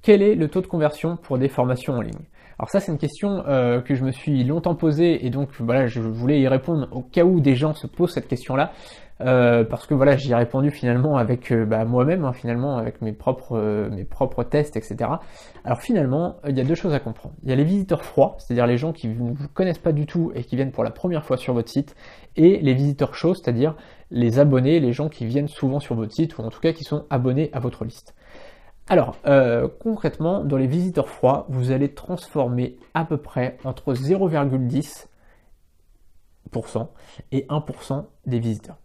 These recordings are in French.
quel est le taux de conversion pour des formations en ligne? Alors ça, c'est une question que je me suis longtemps posée, et donc voilà, je voulais y répondre au cas où des gens se posent cette question-là, parce que voilà, j'y ai répondu finalement avec moi-même, hein, finalement avec mes propres tests, etc. Alors finalement, il y a deux choses à comprendre. Il y a les visiteurs froids, c'est-à-dire les gens qui ne vous connaissent pas du tout et qui viennent pour la première fois sur votre site, et les visiteurs chauds, c'est-à-dire les abonnés, les gens qui viennent souvent sur votre site, ou en tout cas qui sont abonnés à votre liste. Alors, concrètement, dans les visiteurs froids, vous allez transformer à peu près entre 0,10% et 1% des visiteurs.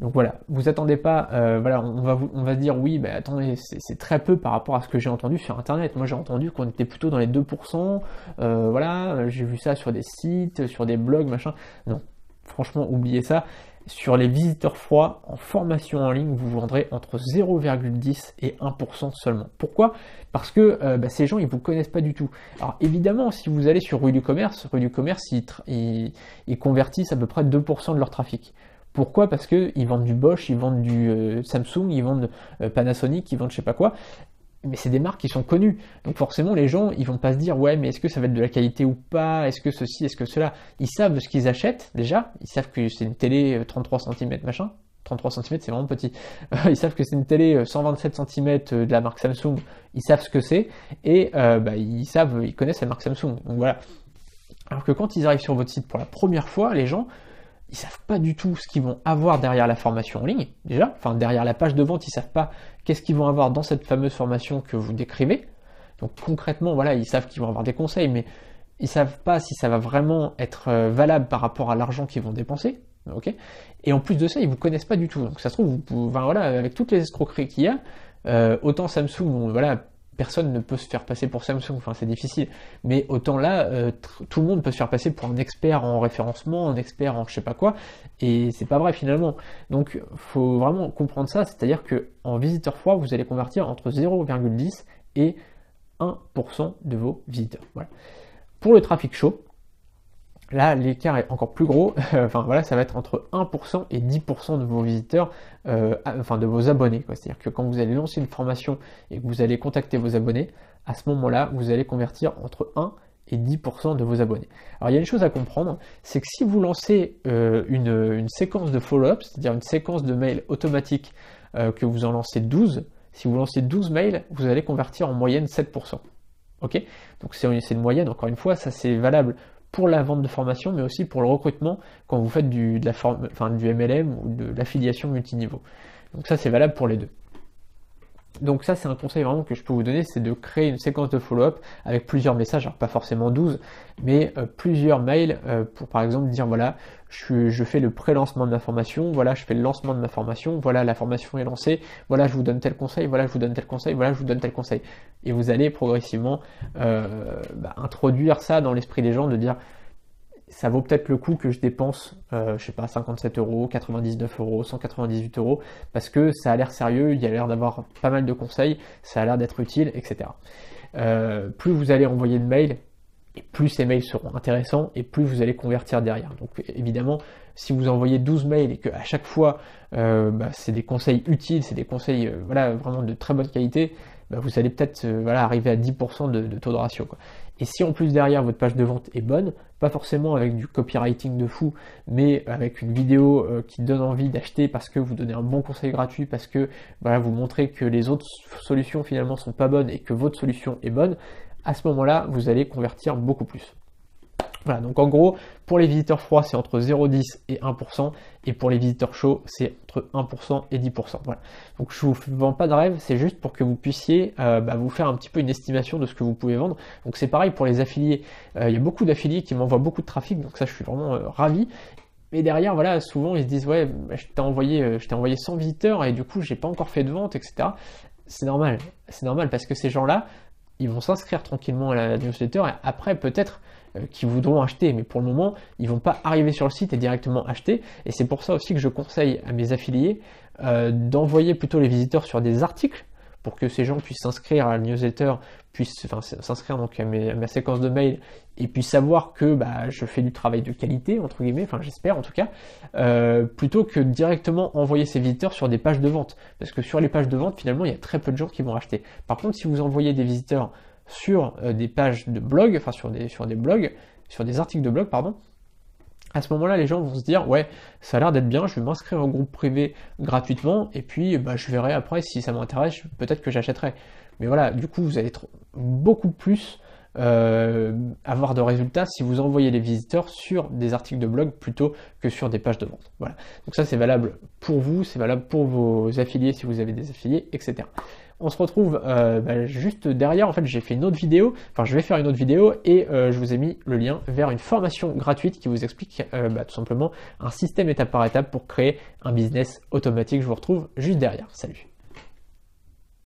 Donc voilà, vous attendez pas, voilà, on va dire oui, attendez, c'est très peu par rapport à ce que j'ai entendu sur internet. Moi j'ai entendu qu'on était plutôt dans les 2%, voilà, j'ai vu ça sur des sites, sur des blogs, machin. Non, franchement, oubliez ça. Sur les visiteurs froids, en formation en ligne, vous vendrez entre 0,10 et 1% seulement. Pourquoi? Parce que ces gens, ils ne vous connaissent pas du tout. Alors évidemment, si vous allez sur Rue du Commerce, ils convertissent à peu près 2% de leur trafic. Pourquoi? Parce qu'ils vendent du Bosch, ils vendent du Samsung, ils vendent Panasonic, ils vendent je sais pas quoi. Mais c'est des marques qui sont connues. Donc forcément, les gens, ils vont pas se dire, ouais, mais est-ce que ça va être de la qualité ou pas? Est-ce que ceci, est-ce que cela? Ils savent ce qu'ils achètent, déjà. Ils savent que c'est une télé 33 cm, machin. 33 cm, c'est vraiment petit. Ils savent que c'est une télé 127 cm de la marque Samsung. Ils savent ce que c'est. Et ils connaissent la marque Samsung. Donc voilà. Alors que quand ils arrivent sur votre site pour la première fois, les gens, ils savent pas du tout ce qu'ils vont avoir derrière la formation en ligne, déjà. Enfin, derrière la page de vente, ils savent pas qu'est-ce qu'ils vont avoir dans cette fameuse formation que vous décrivez. Donc concrètement, voilà, ils savent qu'ils vont avoir des conseils, mais ils savent pas si ça va vraiment être valable par rapport à l'argent qu'ils vont dépenser. Okay, et en plus de ça, ils vous connaissent pas du tout. Donc ça se trouve, vous pouvez, enfin, voilà, avec toutes les escroqueries qu'il y a, autant Samsung, bon, voilà, personne ne peut se faire passer pour Samsung, enfin c'est difficile, mais autant là, tout le monde peut se faire passer pour un expert en référencement, un expert en je sais pas quoi, et c'est pas vrai finalement. Donc faut vraiment comprendre ça, c'est-à-dire que en visiteur froid, vous allez convertir entre 0,10 et 1% de vos visiteurs. Voilà. Pour le trafic chaud, là, l'écart est encore plus gros. Enfin voilà, ça va être entre 1% et 10% de vos visiteurs, enfin de vos abonnés. C'est-à-dire que quand vous allez lancer une formation et que vous allez contacter vos abonnés, à ce moment-là, vous allez convertir entre 1 et 10% de vos abonnés. Alors il y a une chose à comprendre, c'est que si vous lancez une séquence de follow-up, c'est-à-dire une séquence de mails automatique, que vous en lancez 12, si vous lancez 12 mails, vous allez convertir en moyenne 7%. Ok? Donc c'est une moyenne, encore une fois, ça c'est valable pour la vente de formation, mais aussi pour le recrutement quand vous faites du MLM ou de l'affiliation multiniveau. Donc ça, c'est valable pour les deux. Donc ça, c'est un conseil vraiment que je peux vous donner, c'est de créer une séquence de follow-up avec plusieurs messages, alors pas forcément 12, mais plusieurs mails pour par exemple dire voilà, je fais le pré-lancement de ma formation, voilà, je fais le lancement de ma formation, voilà, la formation est lancée, voilà, je vous donne tel conseil, voilà, je vous donne tel conseil, voilà, je vous donne tel conseil. Et vous allez progressivement introduire ça dans l'esprit des gens, de dire ça vaut peut-être le coup que je dépense, je sais pas, 57 euros, 99 euros, 198 euros, parce que ça a l'air sérieux, il y a l'air d'avoir pas mal de conseils, ça a l'air d'être utile, etc. Plus vous allez envoyer de mails, et plus ces mails seront intéressants, et plus vous allez convertir derrière. Donc évidemment, si vous envoyez 12 mails et qu'à chaque fois, c'est des conseils utiles, c'est des conseils voilà, vraiment de très bonne qualité, vous allez peut-être arriver à 10% de taux de ratio, quoi. Et si en plus derrière votre page de vente est bonne, pas forcément avec du copywriting de fou, mais avec une vidéo qui donne envie d'acheter parce que vous donnez un bon conseil gratuit, parce que vous montrez que les autres solutions finalement sont pas bonnes et que votre solution est bonne, à ce moment-là, vous allez convertir beaucoup plus. Voilà, donc en gros, pour les visiteurs froids, c'est entre 0,10 et 1%, et pour les visiteurs chauds, c'est entre 1% et 10%. Voilà. Donc je ne vous vends pas de rêve, c'est juste pour que vous puissiez vous faire un petit peu une estimation de ce que vous pouvez vendre. Donc c'est pareil pour les affiliés. Il y a beaucoup d'affiliés qui m'envoient beaucoup de trafic, donc ça je suis vraiment ravi. Mais derrière, voilà, souvent ils se disent ouais, je t'ai envoyé 100 visiteurs et du coup j'ai pas encore fait de vente, etc. C'est normal parce que ces gens-là, ils vont s'inscrire tranquillement à la newsletter et après peut-être qui voudront acheter, mais pour le moment, ils vont pas arriver sur le site et directement acheter. Et c'est pour ça aussi que je conseille à mes affiliés d'envoyer plutôt les visiteurs sur des articles pour que ces gens puissent s'inscrire à la newsletter, puissent s'inscrire donc à ma séquence de mail et puis savoir que je fais du travail de qualité, entre guillemets, enfin j'espère en tout cas, plutôt que directement envoyer ces visiteurs sur des pages de vente. Parce que sur les pages de vente, finalement, il y a très peu de gens qui vont acheter. Par contre, si vous envoyez des visiteurs sur des pages de blog, enfin sur des blogs, sur des articles de blog, pardon, à ce moment-là, les gens vont se dire, ouais, ça a l'air d'être bien, je vais m'inscrire en groupe privé gratuitement, et puis je verrai après si ça m'intéresse, peut-être que j'achèterai. Mais voilà, du coup, vous allez être beaucoup plus avoir de résultats si vous envoyez les visiteurs sur des articles de blog plutôt que sur des pages de vente. Voilà. Donc ça, c'est valable pour vous, c'est valable pour vos affiliés si vous avez des affiliés, etc. On se retrouve juste derrière. En fait, j'ai fait une autre vidéo, enfin je vais faire une autre vidéo et je vous ai mis le lien vers une formation gratuite qui vous explique tout simplement un système étape par étape pour créer un business automatique. Je vous retrouve juste derrière. Salut.